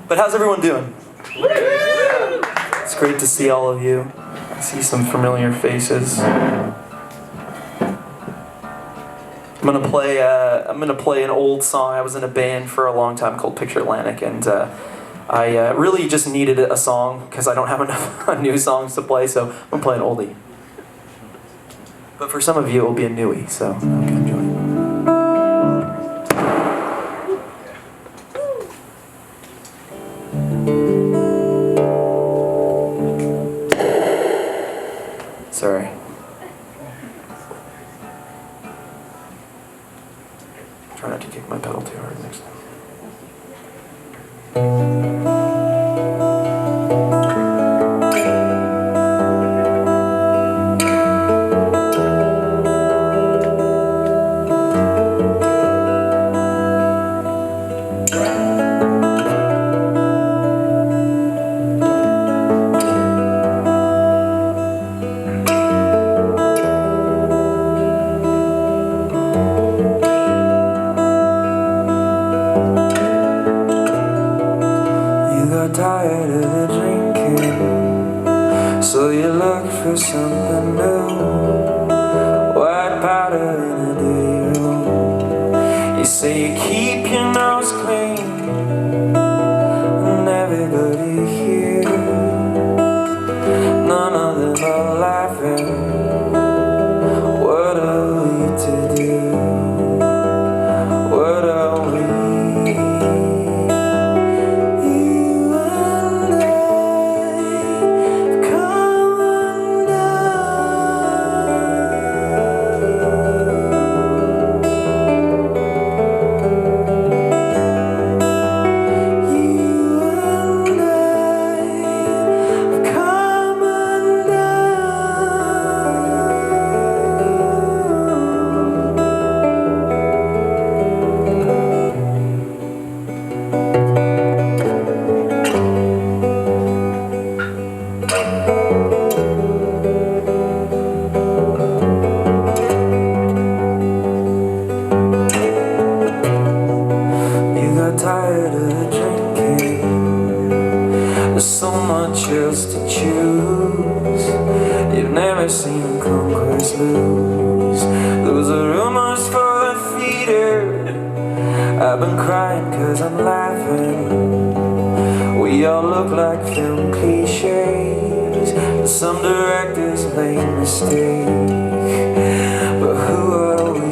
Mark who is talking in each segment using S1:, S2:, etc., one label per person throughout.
S1: But how's everyone doing? It's great to see all of you. I see some familiar faces. I'm gonna play an old song. I was in a band for a long time called Picture Atlantic, and I really just needed a song because I don't have enough new songs to play, so I'm gonna play an oldie. But for some of you, it will be a newie, so I hope you enjoy. Sorry. Try not to kick my pedal too hard next time. Tired of drinking, so you look for something new. White powder in a dirty room. You say you keep your nose clean, and everybody here, none of them are laughing. What are we to do? What are we? Tired of drinking, there's so much else to choose. You've never seen conquest lose. Those are rumors for the theater. I've been crying cause I'm laughing. We all look like film cliches. Some directors made a mistake, but who are we?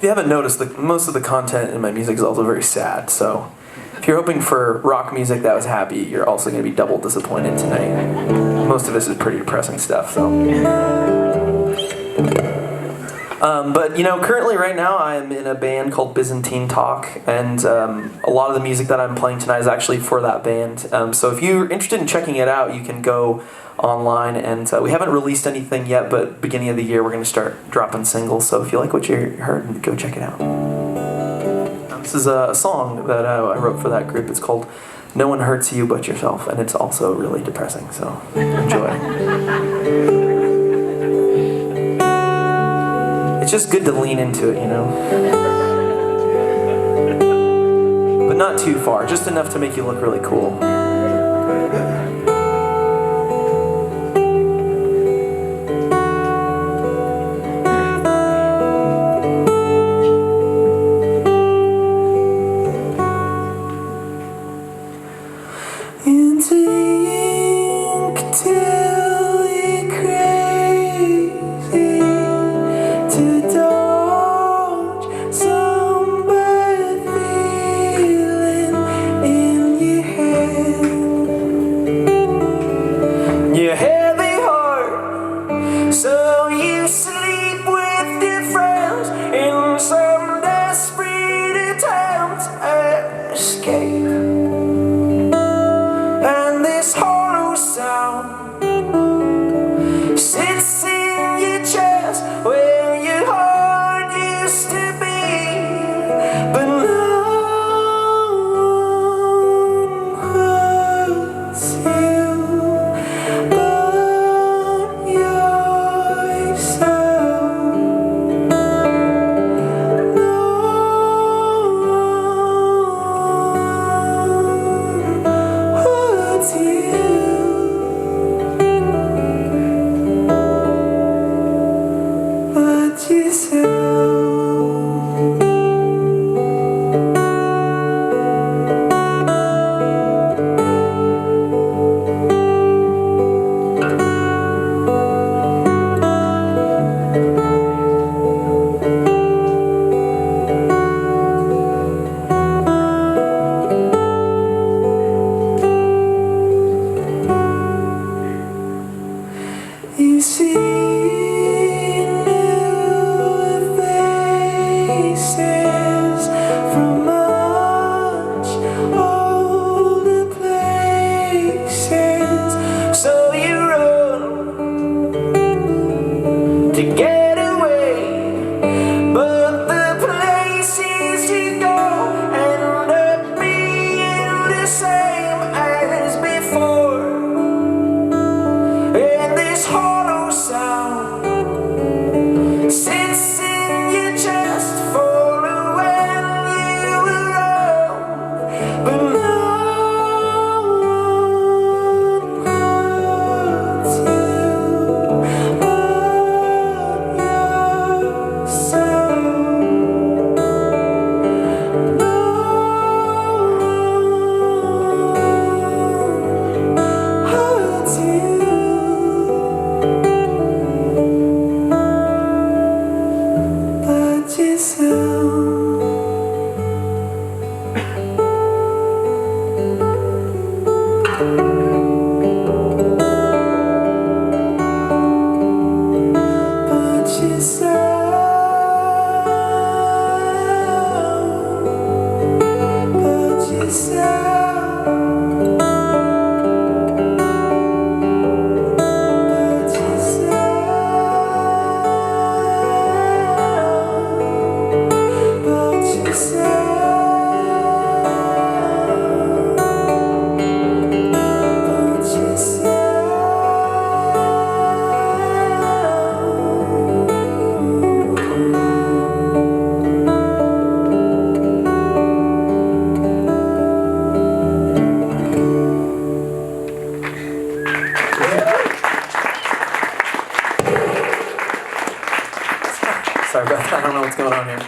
S2: If you haven't noticed, most of the content in my music is also very sad, so if you're hoping for rock music that was happy, you're also going to be double disappointed tonight. Most of this is pretty depressing stuff, so. But you know, currently right now I'm in a band called Byzantine Talk, and a lot of the music that I'm playing tonight is actually for that band. So if you're interested in checking it out, you can go online, and we haven't released anything yet, but beginning of the year we're going to start dropping singles, so if you like what you heard, go check it out. This is a song that I wrote for that group. It's called No One Hurts You But Yourself, and it's also really depressing, so enjoy. It's just good to lean into it, you know? But not too far, just enough to make you look really cool. Sorry about that, I don't know what's going on here.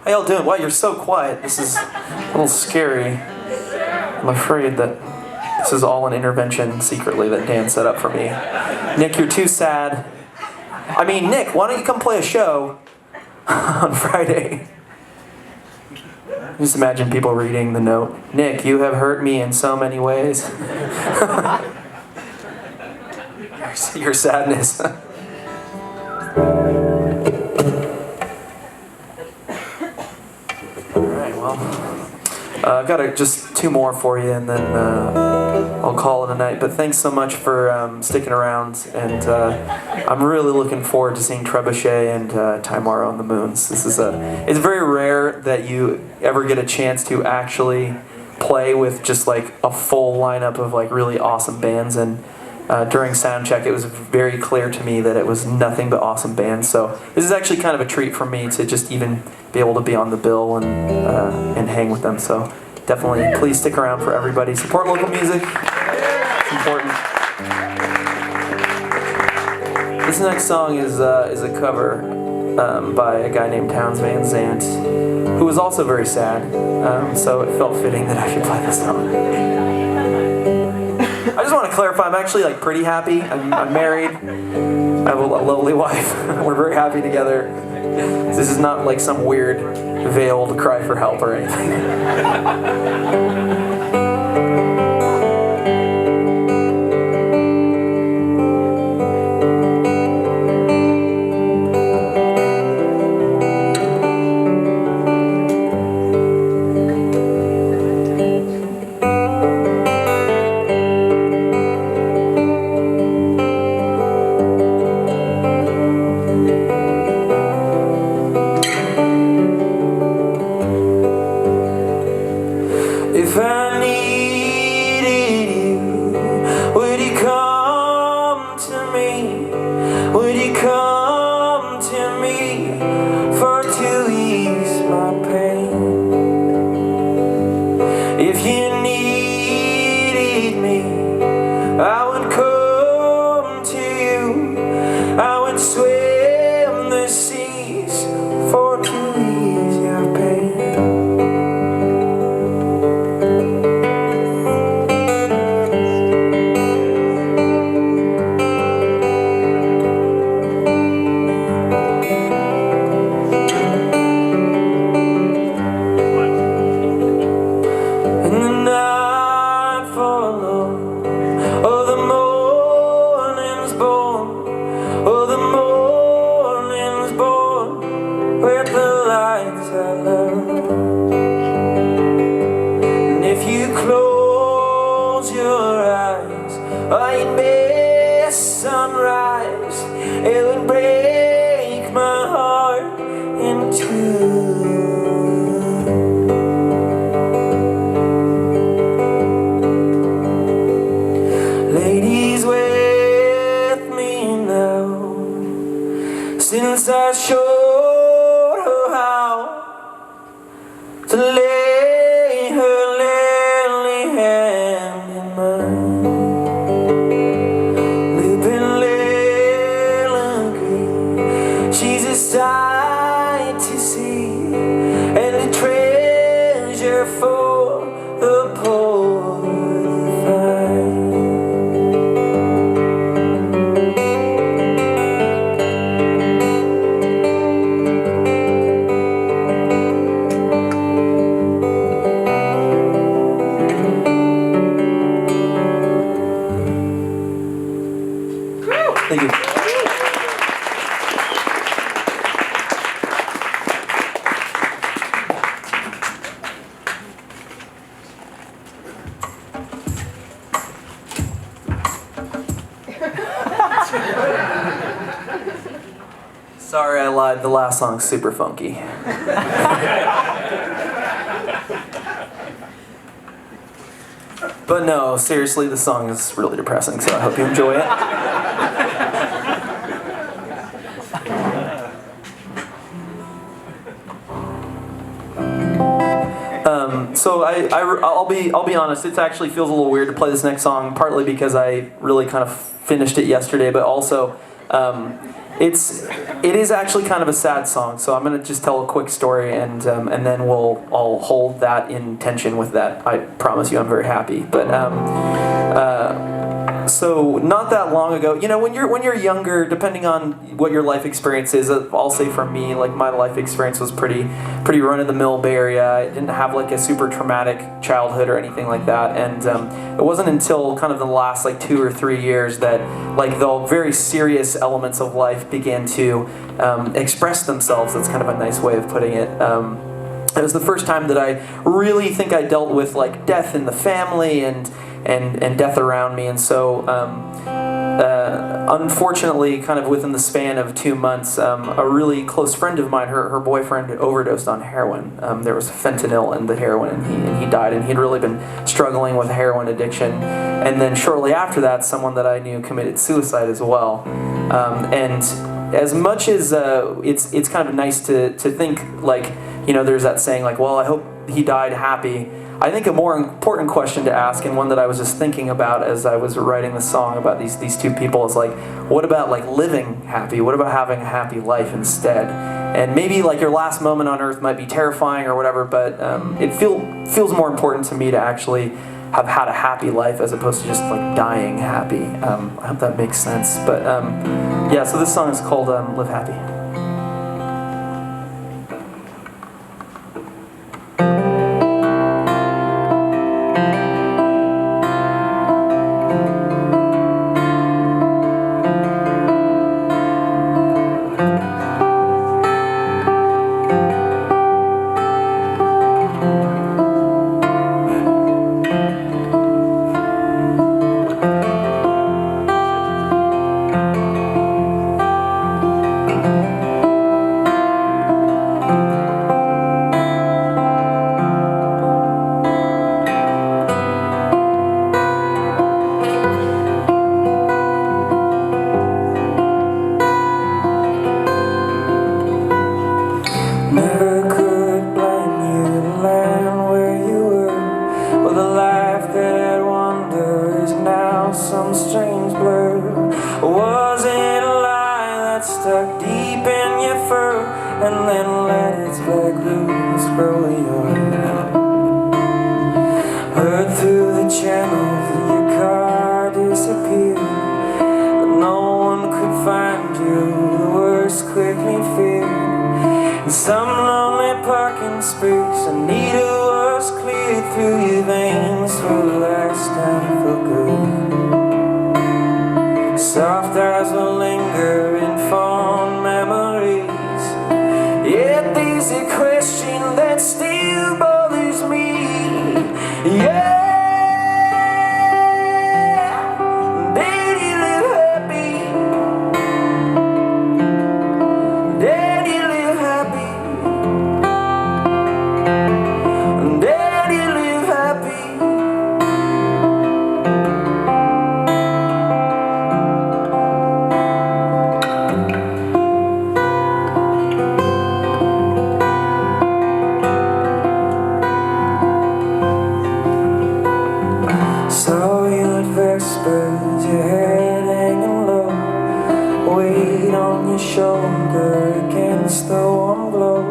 S2: How y'all doing? Wow, you're so quiet. This is a little scary. I'm afraid that this is all an intervention secretly that Dan set up for me. Nick, you're too sad. I mean, Nick, why don't you come play a show on Friday? Just imagine people reading the note. Nick, you have hurt me in so many ways. Your sadness. Alright, well, I've got just two more for you, and then I'll call it a night. But thanks so much for sticking around, and I'm really looking forward to seeing Trebuchet and Timar on the Moons. It's very rare that you ever get a chance to actually play with just like a full lineup of like really awesome bands, and during soundcheck it was very clear to me that it was nothing but awesome bands. So this is actually kind of a treat for me to just even be able to be on the bill and hang with them. So definitely please stick around for everybody. Support local music. It's important. This next song is a cover by a guy named Townes Van Zandt, who was also very sad. So it felt fitting that I should play this song. I just want to clarify, I'm actually like pretty happy. I'm married. I have a lovely wife. We're very happy together. This is not like some weird veiled cry for help or anything. If I needed you, would you come to me? Would you come to me to ease my pain? If you needed me, I would come to you. I would swim the seas to ease your pain. And if you close your eyes, I'd miss sunrise. It would break my heart in two. Ladies with me now, since I showed her how to lay her lily hand in mine. Looping Leyland Green, she's a sight to see, and a treasure for the poor to find. Thank you. Sorry, I lied. The last song's super funky. But no, seriously, the song is really depressing, so I hope you enjoy it. So I'll be honest, it actually feels a little weird to play this next song, partly because I really kind of finished it yesterday, but also it is actually kind of a sad song, so I'm gonna just tell a quick story, and then I'll hold that in tension with that. I promise you, I'm very happy. But so not that long ago, when you're younger, depending on what your life experience is, I'll say for me, like my life experience was pretty run-of-the-mill Bay Area. I didn't have like a super traumatic childhood or anything like that, and it wasn't until kind of the last like 2 or 3 years that like the very serious elements of life began to express themselves. That's kind of a nice way of putting it. It was the first time that I really think I dealt with like death in the family and death around me, and so unfortunately, kind of within the span of 2 months, a really close friend of mine, her boyfriend overdosed on heroin. There was fentanyl in the heroin, and he died, and he'd really been struggling with heroin addiction. And then shortly after that, someone that I knew committed suicide as well. And as much as it's kind of nice to think like, there's that saying like, well, I hope he died happy. I think a more important question to ask, and one that I was just thinking about as I was writing the song about these two people, is like, what about like living happy? What about having a happy life instead? And maybe like your last moment on earth might be terrifying or whatever, but it feels more important to me to actually have had a happy life as opposed to just like dying happy. I hope that makes sense. But yeah, so this song is called Live Happy.
S1: Never could blame you to land where you were. Well, the life that had wandered is now some strange blur. Was it a lie that stuck deep in your fur and then let its black roots grow your hair? Heard through the channels that your car disappeared, but no one could find you. The worst quickly feared. In some lonely parking space, a needle was cleared through your veins for the last time for good. Soft eyes will linger in fond memories, yet there's a question that still bothers me. Yeah. Saw you at Vespers, your head hanging low, weight on your shoulder against the warm glow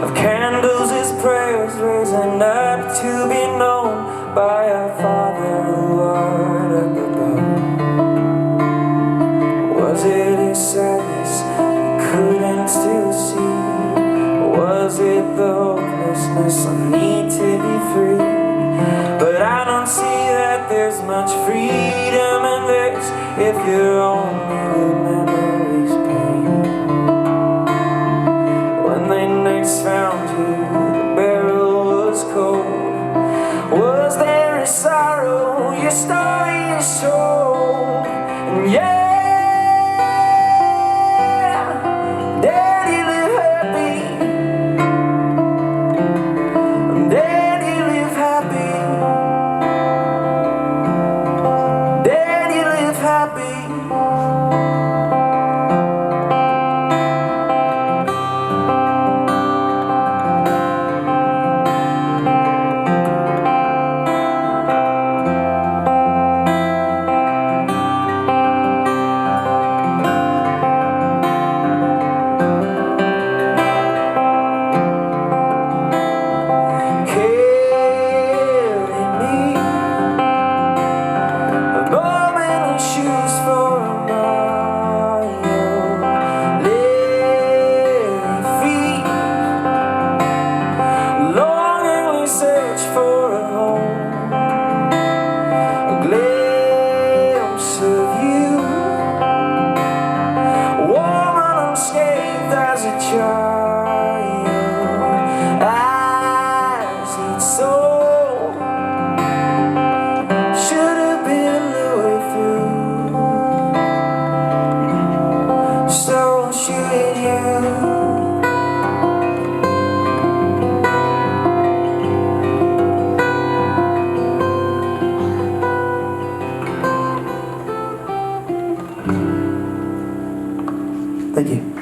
S1: of candles as prayers raising up to be known by our Father who art up above. Was it a sadness you couldn't still see? Was it the hopelessness I need to be free? But I don't see that there's much freedom in this if you're only the memories pain. When they next found you, the barrel was cold. Was there a sorrow your story is told? And yeah, Daddy live happy. Daddy live happy. Daddy live happy.
S2: Thank you.